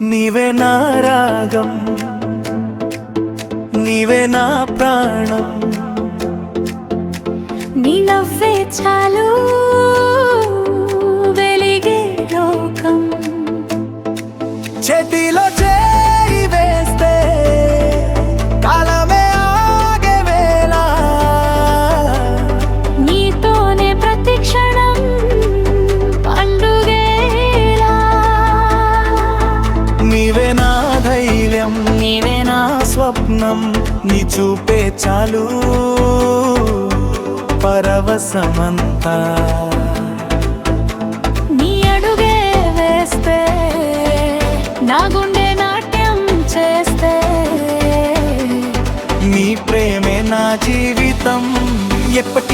నీవే నా రాగం, నీవే నా ప్రాణం, నీ నవ్వే చాలు వెలిగే లోకం. చేతిలో చేయి వేస్తే కాలమే ఆగే వేళ, నీతోనే ప్రతి క్షణం పండుగేలా. నీవే నా ధైర్యం, నీవే నా స్వప్నం, నీ చూపే చాలు పరవశమంతా. నీ అడుగే వేస్తే నా గుండె నాట్యం చేస్తే, నీ ప్రేమే నా జీవితం. ఎప్పటి